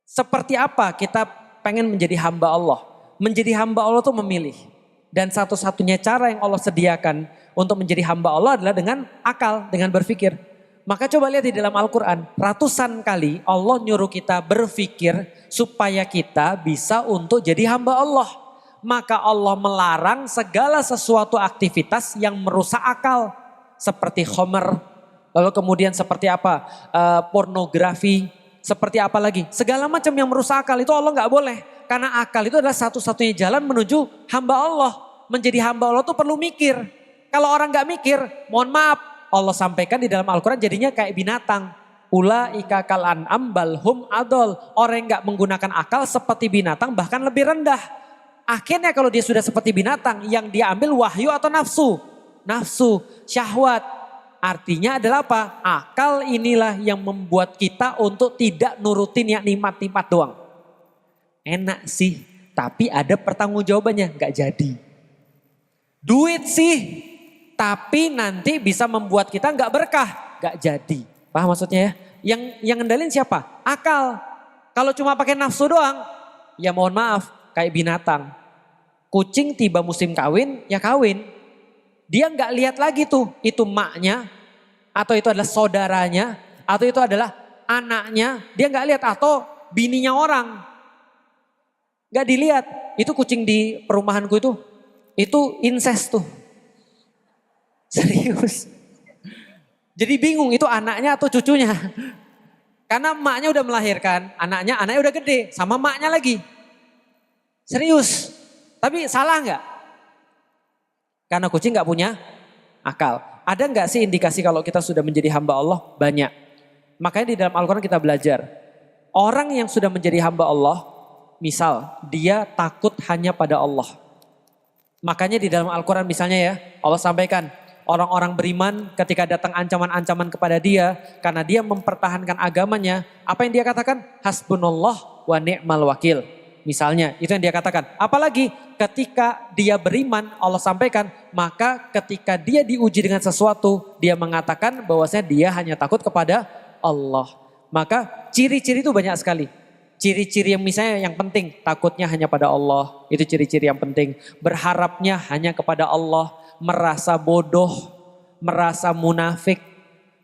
Seperti apa kita pengen menjadi hamba Allah? Menjadi hamba Allah itu memilih. Dan satu-satunya cara yang Allah sediakan untuk menjadi hamba Allah adalah dengan akal, dengan berpikir. Maka coba lihat di dalam Al-Quran, ratusan kali Allah nyuruh kita berpikir supaya kita bisa untuk jadi hamba Allah. Maka Allah melarang segala sesuatu aktivitas yang merusak akal. Seperti khomer, lalu kemudian seperti apa? Pornografi, seperti apa lagi? Segala macam yang merusak akal itu Allah nggak boleh. Karena akal itu adalah satu-satunya jalan menuju hamba Allah. Menjadi hamba Allah itu perlu mikir. Kalau orang nggak mikir, mohon maaf. Allah sampaikan di dalam Al-Quran jadinya kayak binatang. Ulaika kal an'am bal hum adol. Orang yang gak menggunakan akal seperti binatang bahkan lebih rendah. Akhirnya kalau dia sudah seperti binatang yang dia ambil wahyu atau nafsu. Nafsu, syahwat. Artinya adalah apa? Akal inilah yang membuat kita untuk tidak nurutin yang nikmat-nikmat doang. Enak sih, tapi ada pertanggungjawabannya, gak jadi. Duit sih. Tapi nanti bisa membuat kita nggak berkah, nggak jadi. Paham maksudnya ya? Yang ngendalin siapa? Akal. Kalau cuma pakai nafsu doang, ya mohon maaf, kayak binatang. Kucing tiba musim kawin, ya kawin. Dia nggak lihat lagi tuh, itu maknya, atau itu adalah saudaranya, atau itu adalah anaknya. Dia nggak lihat, atau bininya orang. Nggak dilihat. Itu kucing di perumahanku itu incest tuh. Serius. Jadi bingung itu anaknya atau cucunya. Karena emaknya udah melahirkan, anaknya udah gede, sama emaknya lagi. Serius. Tapi salah nggak? Karena kucing nggak punya akal. Ada nggak sih indikasi kalau kita sudah menjadi hamba Allah? Banyak. Makanya di dalam Al-Quran kita belajar. Orang yang sudah menjadi hamba Allah, misal dia takut hanya pada Allah. Makanya di dalam Al-Quran misalnya ya, Allah sampaikan. Orang-orang beriman ketika datang ancaman-ancaman kepada dia. Karena dia mempertahankan agamanya. Apa yang dia katakan? Hasbunallah wa ni'mal wakil. Misalnya itu yang dia katakan. Apalagi ketika dia beriman Allah sampaikan. Maka ketika dia diuji dengan sesuatu. Dia mengatakan bahwasanya dia hanya takut kepada Allah. Maka ciri-ciri itu banyak sekali. Ciri-ciri yang misalnya yang penting. Takutnya hanya pada Allah. Itu ciri-ciri yang penting. Berharapnya hanya kepada Allah. Merasa bodoh, merasa munafik,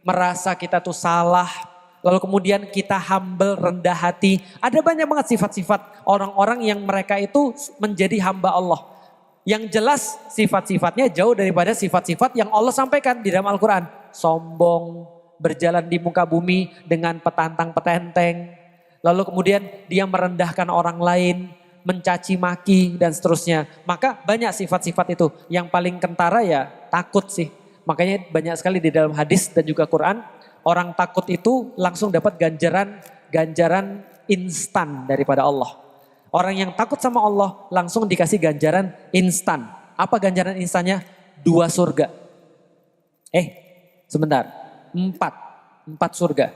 merasa kita tuh salah. Lalu kemudian kita humble, rendah hati. Ada banyak banget sifat-sifat orang-orang yang mereka itu menjadi hamba Allah. Yang jelas sifat-sifatnya jauh daripada sifat-sifat yang Allah sampaikan di dalam Al-Quran. Sombong, berjalan di muka bumi dengan petantang-petenteng. Lalu kemudian dia merendahkan orang lain. Mencaci maki dan seterusnya. Maka banyak sifat-sifat itu. Yang paling kentara ya takut sih. Makanya banyak sekali di dalam hadis dan juga Quran. Orang takut itu langsung dapat ganjaran instan daripada Allah. Orang yang takut sama Allah langsung dikasih ganjaran instan. Apa ganjaran instannya? 2 surga. Sebentar. 4 surga.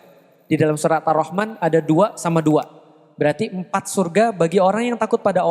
Di dalam surat Ar-Rahman ada 2 sama 2. Berarti 4 surga bagi orang yang takut pada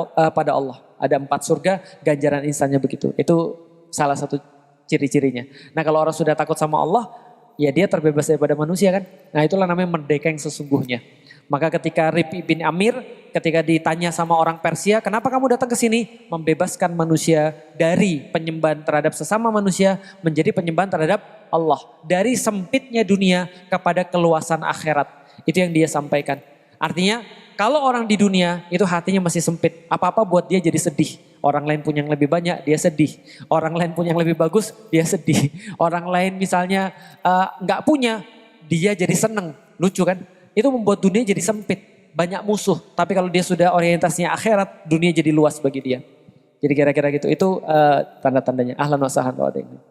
Allah. Ada 4 surga, ganjaran insannya begitu. Itu salah satu ciri-cirinya. Nah kalau orang sudah takut sama Allah, ya dia terbebas daripada manusia kan. Nah itulah namanya merdeka yang sesungguhnya. Maka ketika Rib'i bin Amir, ketika ditanya sama orang Persia, kenapa kamu datang ke sini? Membebaskan manusia dari penyembahan terhadap sesama manusia, menjadi penyembahan terhadap Allah. Dari sempitnya dunia kepada keluasan akhirat. Itu yang dia sampaikan. Artinya, kalau orang di dunia itu hatinya masih sempit. Apa-apa buat dia jadi sedih. Orang lain punya yang lebih banyak, dia sedih. Orang lain punya yang lebih bagus, dia sedih. Orang lain misalnya nggak punya, dia jadi seneng. Lucu kan? Itu membuat dunia jadi sempit. Banyak musuh. Tapi kalau dia sudah orientasinya akhirat, dunia jadi luas bagi dia. Jadi kira-kira gitu. Itu tanda-tandanya. Ahlan wa sahlan.